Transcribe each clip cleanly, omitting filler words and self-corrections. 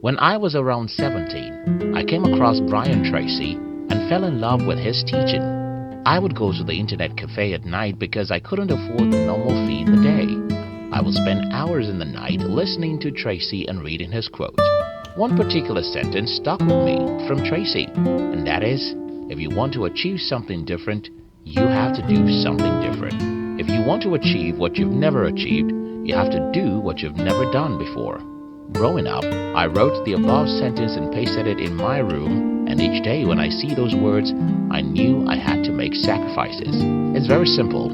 When I was around 17, I came across Brian Tracy and fell in love with his teaching. I would go to the internet cafe at night because I couldn't afford the normal fee in the day. I would spend hours in the night listening to Tracy and reading his quotes. One particular sentence stuck with me from Tracy, and that is, if you want to achieve something different, you have to do something different. If you want to achieve what you've never achieved, you have to do what you've never done before. Growing up, I wrote the above sentence and pasted it in my room, and each day when I see those words, I knew I had to make sacrifices. It's very simple.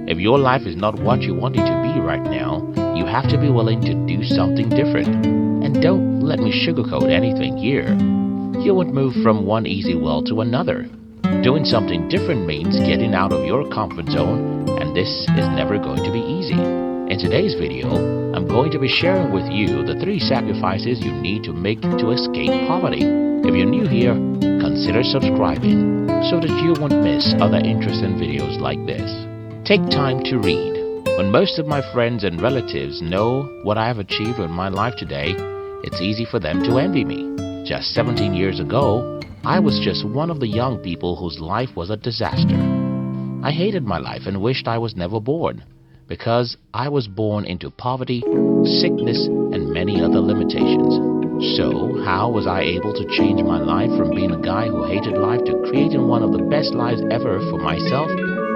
If your life is not what you want it to be right now, you have to be willing to do something different. And don't let me sugarcoat anything here. You won't move from one easy well to another. Doing something different means getting out of your comfort zone, and this is never going to be easy. In today's video, I'm going to be sharing with you the 3 sacrifices you need to make to escape poverty. If you're new here, consider subscribing so that you won't miss other interesting videos like this. Take time to read. When most of my friends and relatives know what I have achieved in my life today, it's easy for them to envy me. Just 17 years ago, I was just one of the young people whose life was a disaster. I hated my life and wished I was never born, because I was born into poverty, sickness, and many other limitations. So, how was I able to change my life from being a guy who hated life to creating one of the best lives ever for myself?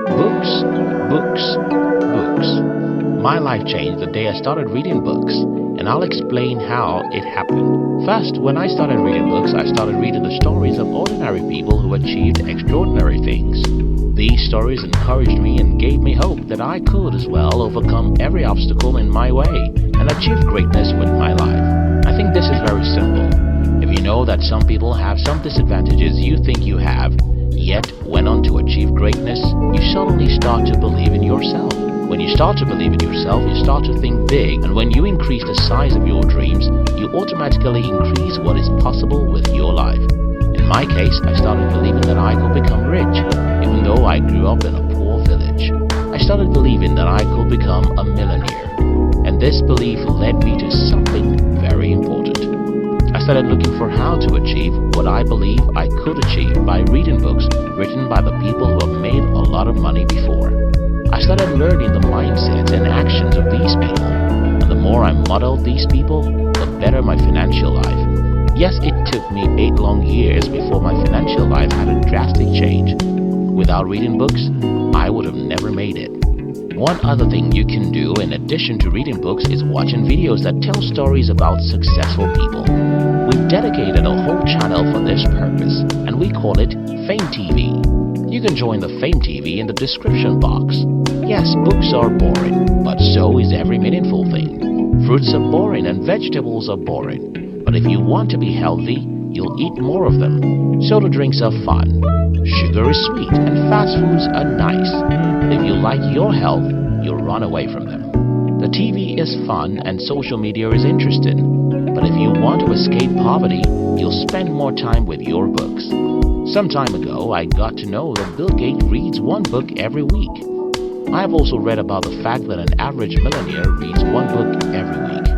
Books, books, books. My life changed the day I started reading books, and I'll explain how it happened. First, when I started reading books, I started reading the stories of ordinary people who achieved extraordinary things. These stories encouraged me and gave me hope that I could as well overcome every obstacle in my way and achieve greatness with my life. I think this is very simple. If you know that some people have some disadvantages you think you have, yet went on to achieve greatness, you suddenly start to believe in yourself. When you start to believe in yourself, you start to think big, and when you increase the size of your dreams, you automatically increase what is possible with your life. In my case, I started believing that I could become rich, even though I grew up in a poor village. I started believing that I could become a millionaire, and this belief led me to something very important. I started looking for how to achieve what I believe I could achieve by reading books written by the people who have made a lot of money before. I started learning the mindsets and actions of these people, and the more I modeled these people, the better my financial life. Yes, it took me 8 long years before my financial life had a drastic change. Without reading books, I would have never made it. One other thing you can do in addition to reading books is watching videos that tell stories about successful people. We've dedicated a whole channel for this purpose, and we call it Fame TV. You can join the Fame TV in the description box. Yes, books are boring, but so is every meaningful thing. Fruits are boring and vegetables are boring, but if you want to be healthy, you'll eat more of them. Soda drinks are fun. Sugar is sweet and fast foods are nice. If you like your health, you'll run away from them. The TV is fun and social media is interesting, but if you want to escape poverty, you'll spend more time with your books. Some time ago, I got to know that Bill Gates reads 1 book every week. I have also read about the fact that an average millionaire reads 1 book every week.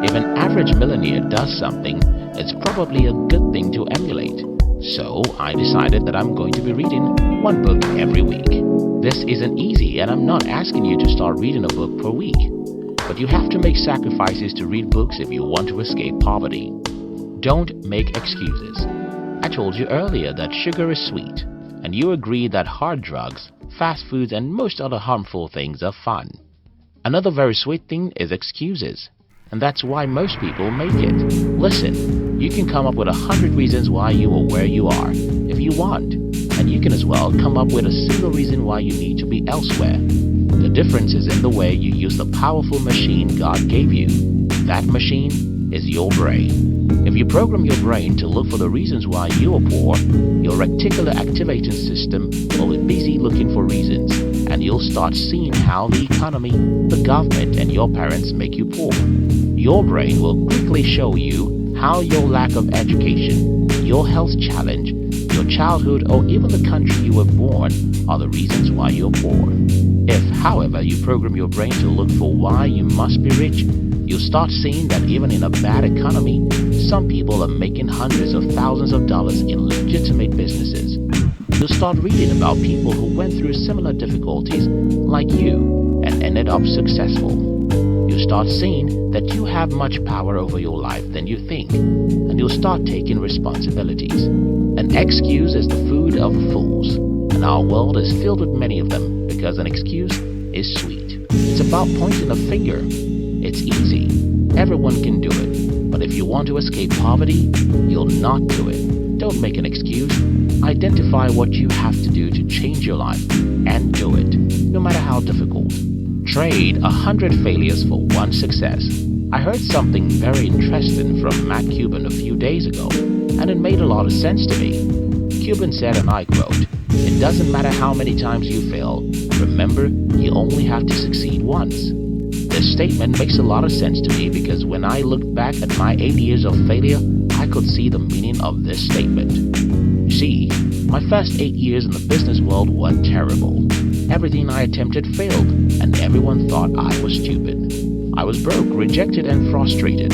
If an average millionaire does something, it's probably a good thing to emulate. So I decided that I'm going to be reading 1 book every week. This isn't easy, and I'm not asking you to start reading a book per week. But you have to make sacrifices to read books if you want to escape poverty. Don't make excuses. I told you earlier that sugar is sweet, and you agree that hard drugs, fast foods, and most other harmful things are fun. Another very sweet thing is excuses, and that's why most people make it. Listen, you can come up with 100 reasons why you are where you are, if you want, and you can as well come up with a single reason why you need to be elsewhere. The difference is in the way you use the powerful machine God gave you. That machine is your brain. If you program your brain to look for the reasons why you are poor, your reticular activating system will be busy looking for reasons, and you'll start seeing how the economy, the government, and your parents make you poor. Your brain will quickly show you how your lack of education, your health challenge, your childhood, or even the country you were born are the reasons why you're poor. If, however, you program your brain to look for why you must be rich, You'll start seeing that even in a bad economy, some people are making hundreds of thousands of dollars in legitimate businesses. You'll start reading about people who went through similar difficulties like you and ended up successful. You'll start seeing that you have much power over your life than you think, and you'll start taking responsibilities. An excuse is the food of fools, and our world is filled with many of them because an excuse is sweet. It's about pointing a finger. It's easy. Everyone can do it. But if you want to escape poverty, you'll not do it. Don't make an excuse. Identify what you have to do to change your life and do it, no matter how difficult. Trade 100 failures for one success. I heard something very interesting from Matt Cuban a few days ago, and it made a lot of sense to me. Cuban said, and I quote, "It doesn't matter how many times you fail. Remember, you only have to succeed once." This statement makes a lot of sense to me because when I looked back at my 8 years of failure, I could see the meaning of this statement. You see, my first 8 years in the business world were terrible. Everything I attempted failed, and everyone thought I was stupid. I was broke, rejected, and frustrated.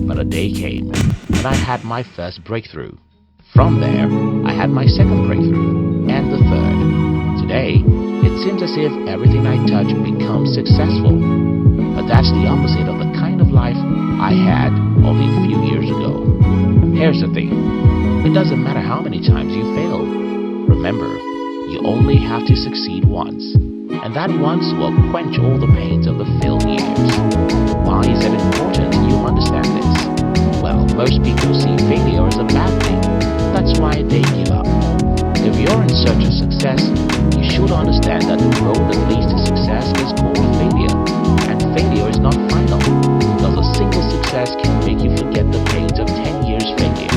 But a day came, and I had my first breakthrough. From there, I had my second breakthrough, and the third. Today, it seems as if everything I touch becomes successful. But that's the opposite of the kind of life I had only a few years ago. Here's the thing. It doesn't matter how many times you fail. Remember, you only have to succeed once. And that once will quench all the pains of the failed years. Why is it important you understand this? Well, most people see failure as a bad thing. That's why they give up. If you're in search of success, you should understand that the road that leads to success is called failure. And failure is not final, because a single success can make you forget the pains of 10 years failure.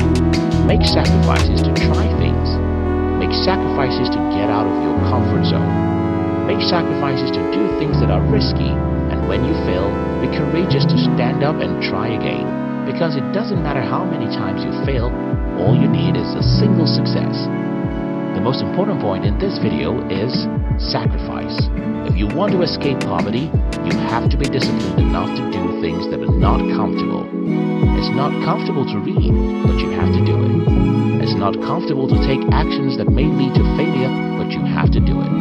Make sacrifices to try things. Make sacrifices to get out of your comfort zone. Make sacrifices to do things that are risky, and when you fail, be courageous to stand up and try again. Because it doesn't matter how many times you fail, all you need is a single success. The most important point in this video is sacrifice. If you want to escape poverty, you have to be disciplined enough to do things that are not comfortable. It's not comfortable to read, but you have to do it. It's not comfortable to take actions that may lead to failure, but you have to do it.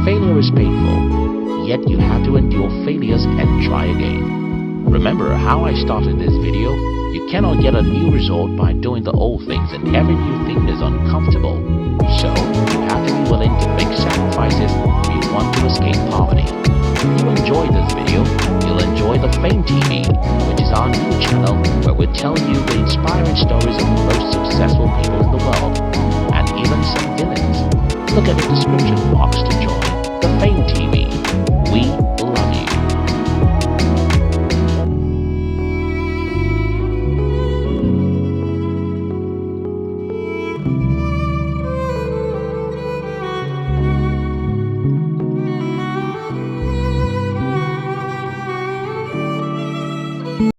Failure is painful, yet you have to endure failures and try again. Remember how I started this video? You cannot get a new result by doing the old things, and every new thing is uncomfortable. So, you have to be willing to make sacrifices if you want to escape poverty. If you enjoyed this video, you'll enjoy the Fame TV, which is our new channel where we tell you the inspiring stories of the most successful people in the world, and even some villains. Look at the description box to join